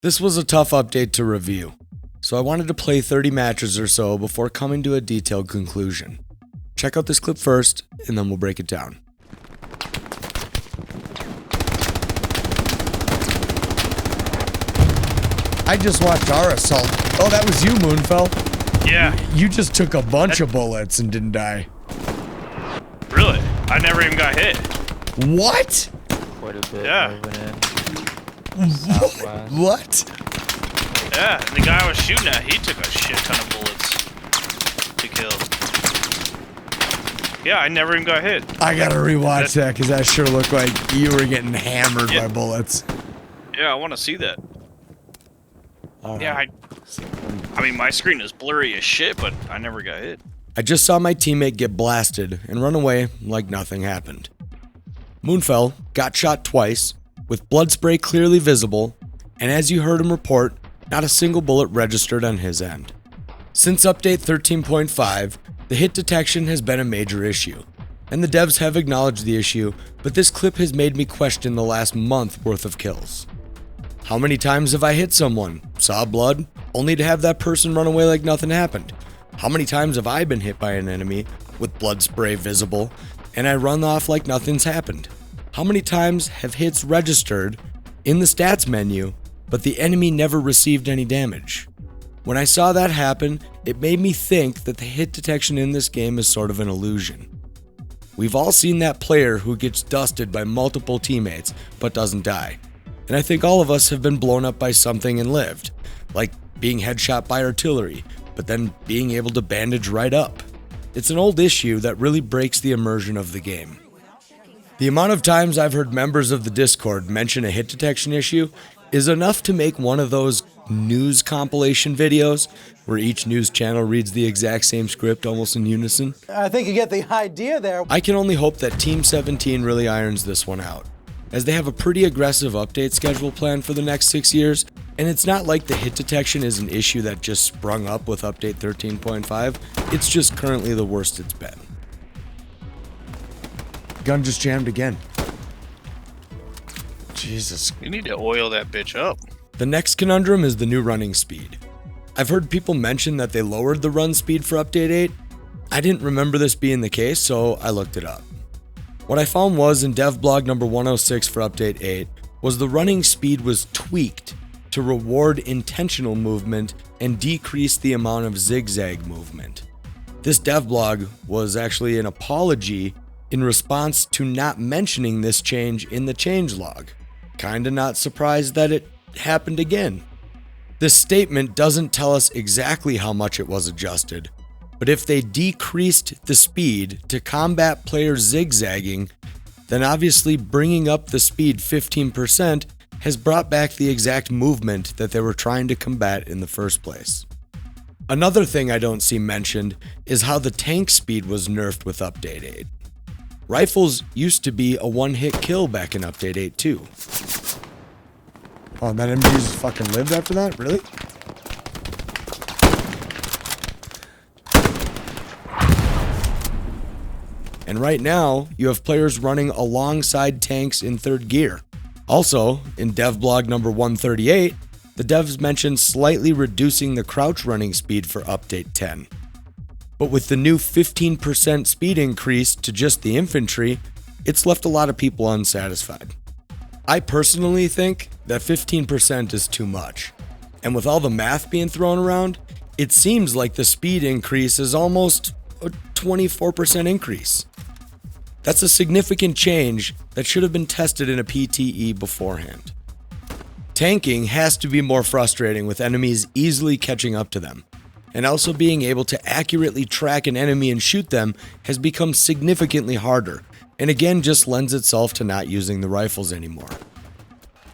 This was a tough update to review, so I wanted to play 30 matches or so before coming to a detailed conclusion. Check out this clip first, and then we'll break it down. I just watched our assault. Oh, that was you, Moonfell. Yeah. You just took a bunch of bullets and didn't die. Really? I never even got hit. What? Quite a bit. Yeah. Moving in. Southwest. What? Yeah, and the guy I was shooting at, he took a shit ton of bullets to kill. Yeah, I never even got hit. I gotta rewatch that because that sure looked like you were getting hammered by bullets. Yeah, I want to see that. All Yeah, right. I mean, my screen is blurry as shit, but I never got hit. I just saw my teammate get blasted and run away like nothing happened. Moonfell got shot twice, with blood spray clearly visible, and as you heard him report, not a single bullet registered on his end. Since update 13.5, the hit detection has been a major issue, and the devs have acknowledged the issue, but this clip has made me question the last month worth of kills. How many times have I hit someone, saw blood, only to have that person run away like nothing happened? How many times have I been hit by an enemy with blood spray visible, and I run off like nothing's happened? How many times have hits registered in the stats menu, but the enemy never received any damage? When I saw that happen, it made me think that the hit detection in this game is sort of an illusion. We've all seen that player who gets dusted by multiple teammates, but doesn't die. And I think all of us have been blown up by something and lived, like being headshot by artillery, but then being able to bandage right up. It's an old issue that really breaks the immersion of the game. The amount of times I've heard members of the Discord mention a hit detection issue is enough to make one of those news compilation videos where each news channel reads the exact same script almost in unison. I think you get the idea there. I can only hope that Team 17 really irons this one out, as they have a pretty aggressive update schedule planned for the next 6 years, and it's not like the hit detection is an issue that just sprung up with update 13.5, it's just currently the worst it's been. Gun just jammed again. Jesus. You need to oil that bitch up. The next conundrum is the new running speed. I've heard people mention that they lowered the run speed for update 8. I didn't remember this being the case, so I looked it up. What I found was in dev blog number 106 for update 8 was the running speed was tweaked to reward intentional movement and decrease the amount of zigzag movement. This dev blog was actually an apology in response to not mentioning this change in the changelog. Kinda not surprised that it happened again. This statement doesn't tell us exactly how much it was adjusted, but if they decreased the speed to combat players zigzagging, then obviously bringing up the speed 15% has brought back the exact movement that they were trying to combat in the first place. Another thing I don't see mentioned is how the tank speed was nerfed with update 8. Rifles used to be a one-hit kill back in update 8 too. Oh, that enemy just fucking lived after that? Really? And right now, you have players running alongside tanks in third gear. Also, in dev blog number 138, the devs mentioned slightly reducing the crouch running speed for update 10. But with the new 15% speed increase to just the infantry, it's left a lot of people unsatisfied. I personally think that 15% is too much. And with all the math being thrown around, it seems like the speed increase is almost a 24% increase. That's a significant change that should have been tested in a PTE beforehand. Tanking has to be more frustrating with enemies easily catching up to them. And also being able to accurately track an enemy and shoot them has become significantly harder, and again just lends itself to not using the rifles anymore.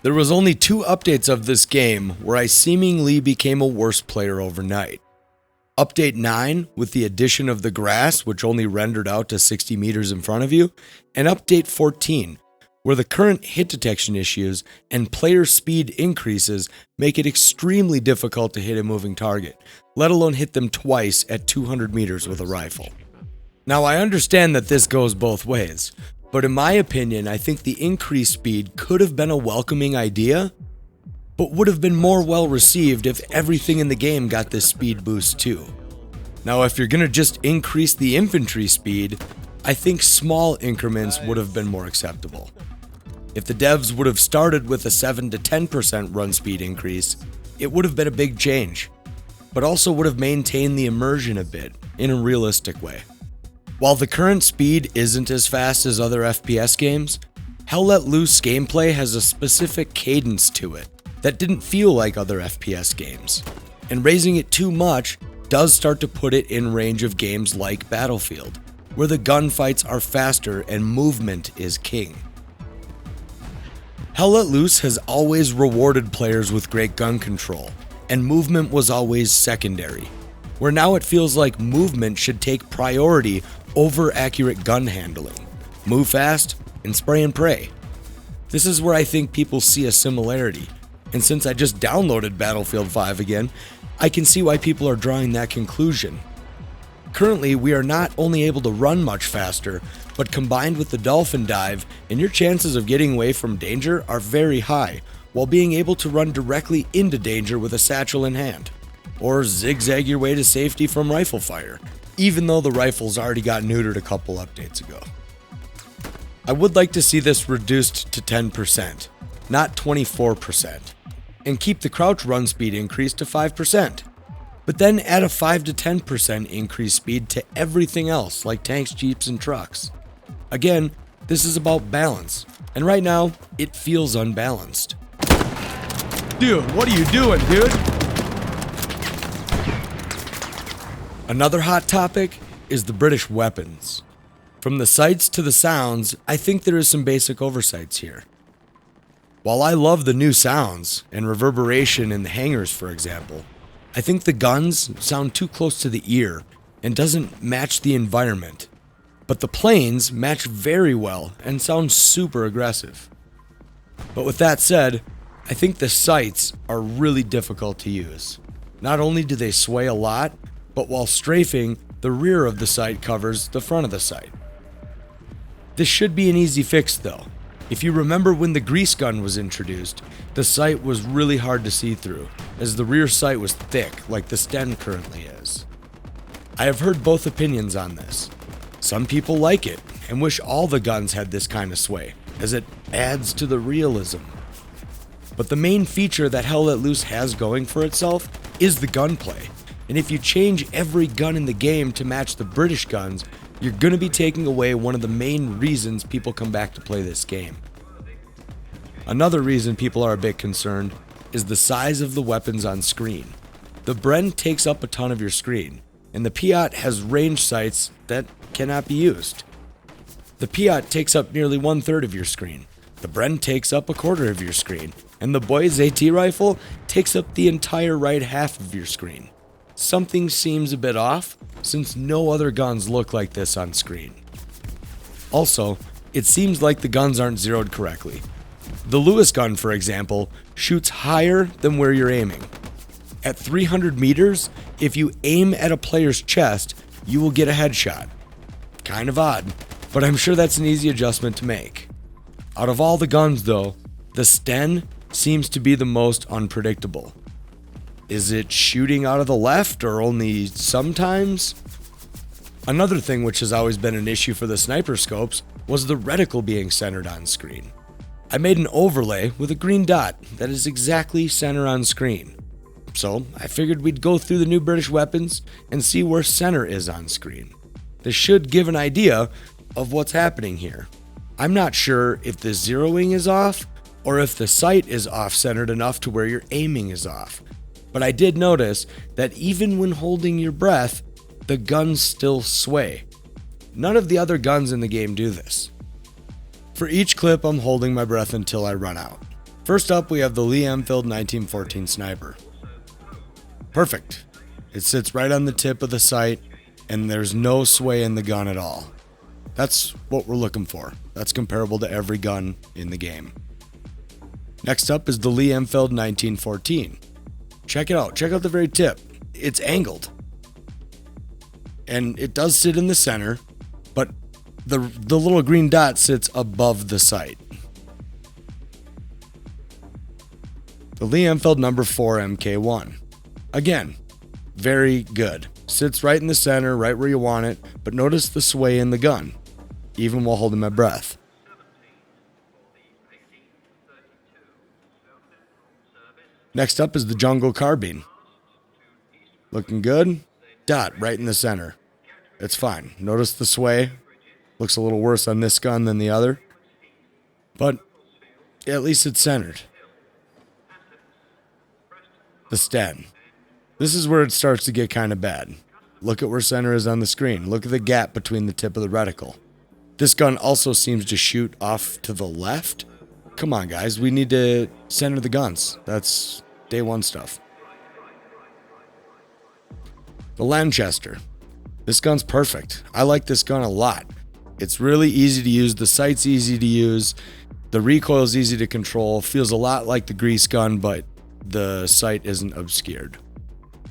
There was only 2 updates of this game where I seemingly became a worse player overnight. Update 9 with the addition of the grass, which only rendered out to 60 meters in front of you, and update 14, where the current hit detection issues and player speed increases make it extremely difficult to hit a moving target, let alone hit them twice at 200 meters with a rifle. Now I understand that this goes both ways, but in my opinion I think the increased speed could have been a welcoming idea, but would have been more well received if everything in the game got this speed boost too. Now, if you're gonna just increase the infantry speed, I think small increments would have been more acceptable. If the devs would have started with a 7 to 10% run speed increase, it would have been a big change, but also would have maintained the immersion a bit in a realistic way. While the current speed isn't as fast as other FPS games, Hell Let Loose gameplay has a specific cadence to it that didn't feel like other FPS games, and raising it too much does start to put it in range of games like Battlefield, where the gunfights are faster and movement is king. Hell Let Loose has always rewarded players with great gun control, and movement was always secondary, where now it feels like movement should take priority over accurate gun handling. Move fast and spray and pray. This is where I think people see a similarity, and since I just downloaded Battlefield 5 again, I can see why people are drawing that conclusion. Currently, we are not only able to run much faster, but combined with the dolphin dive, and your chances of getting away from danger are very high, while being able to run directly into danger with a satchel in hand, or zigzag your way to safety from rifle fire, even though the rifle's already got neutered a couple updates ago. I would like to see this reduced to 10%, not 24%, and keep the crouch run speed increase to 5%. But then add a 5 to 10% increased speed to everything else like tanks, jeeps, and trucks. Again, this is about balance, and right now, it feels unbalanced. Dude, what are you doing, dude? Another hot topic is the British weapons. From the sights to the sounds, I think there is some basic oversights here. While I love the new sounds and reverberation in the hangars, for example, I think the guns sound too close to the ear and doesn't match the environment. But the planes match very well and sound super aggressive. But with that said, I think the sights are really difficult to use. Not only do they sway a lot, but while strafing, the rear of the sight covers the front of the sight. This should be an easy fix though. If you remember when the grease gun was introduced, the sight was really hard to see through, as the rear sight was thick like the Sten currently is. I have heard both opinions on this. Some people like it and wish all the guns had this kind of sway, as it adds to the realism. But the main feature that Hell Let Loose has going for itself is the gunplay, and if you change every gun in the game to match the British guns, you're going to be taking away one of the main reasons people come back to play this game. Another reason people are a bit concerned is the size of the weapons on screen. The Bren takes up a ton of your screen, and the Piat has range sights that cannot be used. The Piat takes up nearly 1/3 of your screen, the Bren takes up 1/4 of your screen, and the Boys AT rifle takes up the entire right half of your screen. Something seems a bit off, since no other guns look like this on screen. Also, it seems like the guns aren't zeroed correctly. The Lewis gun, for example, shoots higher than where you're aiming. At 300 meters, if you aim at a player's chest, you will get a headshot. Kind of odd, but I'm sure that's an easy adjustment to make. Out of all the guns though, the Sten seems to be the most unpredictable. Is it shooting out of the left or only sometimes? Another thing which has always been an issue for the sniper scopes was the reticle being centered on screen. I made an overlay with a green dot that is exactly center on screen. So I figured we'd go through the new British weapons and see where center is on screen. This should give an idea of what's happening here. I'm not sure if the zeroing is off or if the sight is off-centered enough to where your aiming is off. But I did notice that even when holding your breath, the guns still sway. None of the other guns in the game do this. For each clip, I'm holding my breath until I run out. First up, we have the Lian Li 1914 sniper. Perfect. It sits right on the tip of the sight, and there's no sway in the gun at all. That's what we're looking for. That's comparable to every gun in the game. Next up is the Lian Li 1914. Check it out. Check out the very tip. It's angled. And it does sit in the center, but the little green dot sits above the sight. The Lian number 4 MK1. Again, very good. Sits right in the center, right where you want it, but notice the sway in the gun, even while holding my breath. Next up is the Jungle Carbine. Looking good. Dot right in the center. It's fine. Notice the sway. Looks a little worse on this gun than the other, but at least it's centered. The Sten. This is where it starts to get kind of bad. Look at where center is on the screen. Look at the gap between the tip of the reticle. This gun also seems to shoot off to the left. Come on, guys. We need to center the guns. That's day one stuff. The Lanchester. This gun's perfect. I like this gun a lot. It's really easy to use. The sight's easy to use. The recoil's easy to control. Feels a lot like the grease gun, but the sight isn't obscured.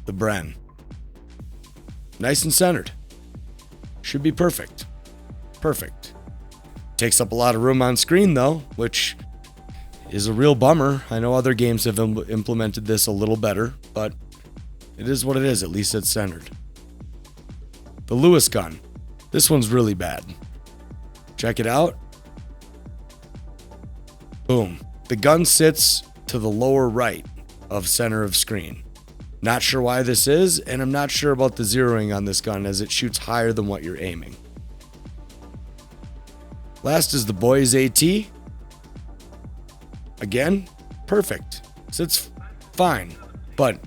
The Bren. Nice and centered. Should be perfect. Perfect. Takes up a lot of room on screen though, which is a real bummer. I know other games have implemented this a little better, but it is what it is. At least it's centered. The Lewis gun. This one's really bad. Check it out. Boom. The gun sits to the lower right of center of screen. Not sure why this is, and I'm not sure about the zeroing on this gun as it shoots higher than what you're aiming. Last is the Boys AT. Again, perfect. Sits fine, but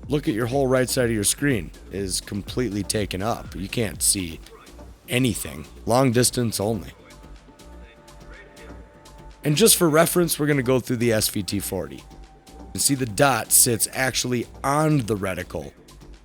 look at your whole right side of your screen is completely taken up. You can't see anything. Long distance only. And just for reference, we're going to go through the SVT40. You see the dot sits actually on the reticle,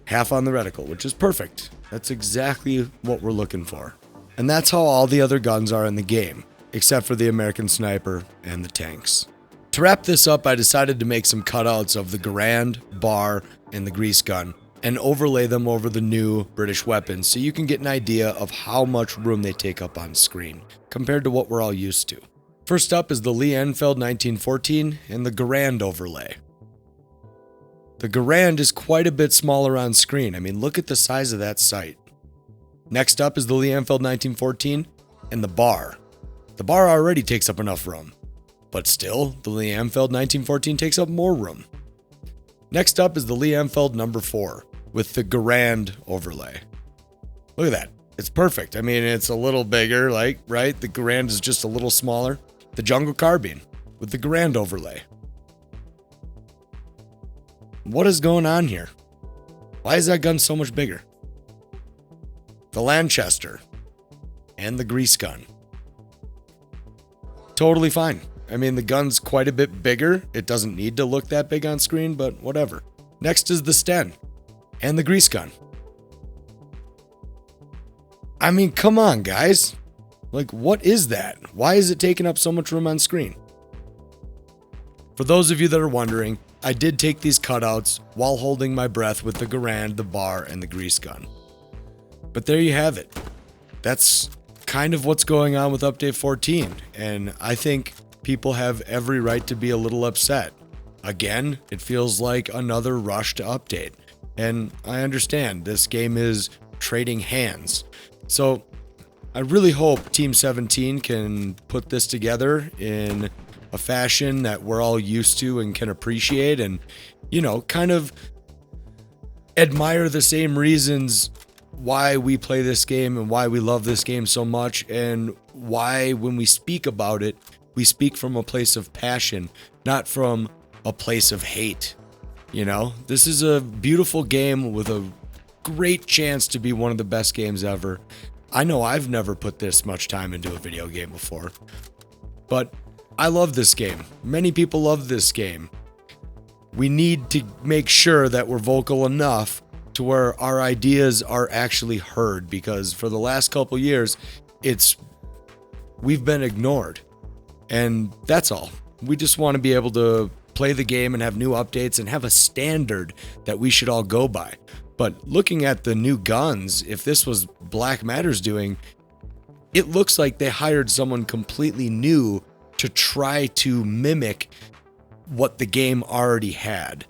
half on the reticle, which is perfect. That's exactly what we're looking for. And that's how all the other guns are in the game, except for the American Sniper and the tanks. To wrap this up, I decided to make some cutouts of the Garand, Bar, and the Grease gun, and overlay them over the new British weapons so you can get an idea of how much room they take up on screen, compared to what we're all used to. First up is the Lian Li 1914 and the Garand overlay. The Garand is quite a bit smaller on screen. I mean, look at the size of that sight. Next up is the Lian Li 1914 and the Bar. The Bar already takes up enough room, but still, the Lian Li 1914 takes up more room. Next up is the Lian Li number 4 with the Garand overlay. Look at that. It's perfect. I mean, it's a little bigger, like, right? The Garand is just a little smaller. The Jungle Carbine with the Garand overlay. What is going on here? Why is that gun so much bigger? The Lanchester and the Grease gun. Totally fine. I mean, the gun's quite a bit bigger. It doesn't need to look that big on screen, but whatever. Next is the Sten and the Grease gun. I mean, come on, guys. Like, what is that? Why is it taking up so much room on screen? For those of you that are wondering, I did take these cutouts while holding my breath with the Garand, the Bar, and the Grease gun. But there you have it. That's kind of what's going on with Update 14, and I think people have every right to be a little upset. Again, it feels like another rush to update, and I understand this game is trading hands. So I really hope Team 17 can put this together in a fashion that we're all used to and can appreciate, and, you know, kind of admire the same reasons why we play this game and why we love this game so much, and why when we speak about it, we speak from a place of passion, not from a place of hate. You know, this is a beautiful game with a great chance to be one of the best games ever. I know I've never put this much time into a video game before, but I love this game. Many people love this game. We need to make sure that we're vocal enough to where our ideas are actually heard, because for the last couple years, we've been ignored. And that's all. We just want to be able to play the game and have new updates and have a standard that we should all go by. But looking at the new guns, if this was Black Matter's doing, it looks like they hired someone completely new to try to mimic what the game already had.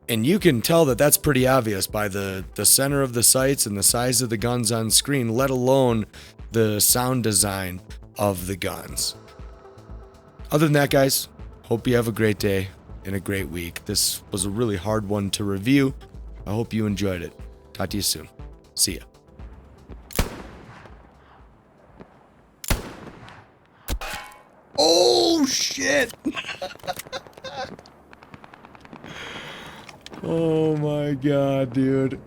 And you can tell that that's pretty obvious by the center of the sights and the size of the guns on screen, let alone the sound design of the guns. Other than that, guys, hope you have a great day and a great week. This was a really hard one to review. I hope you enjoyed it. Talk to you soon. See ya. Oh, shit! Oh my god, dude.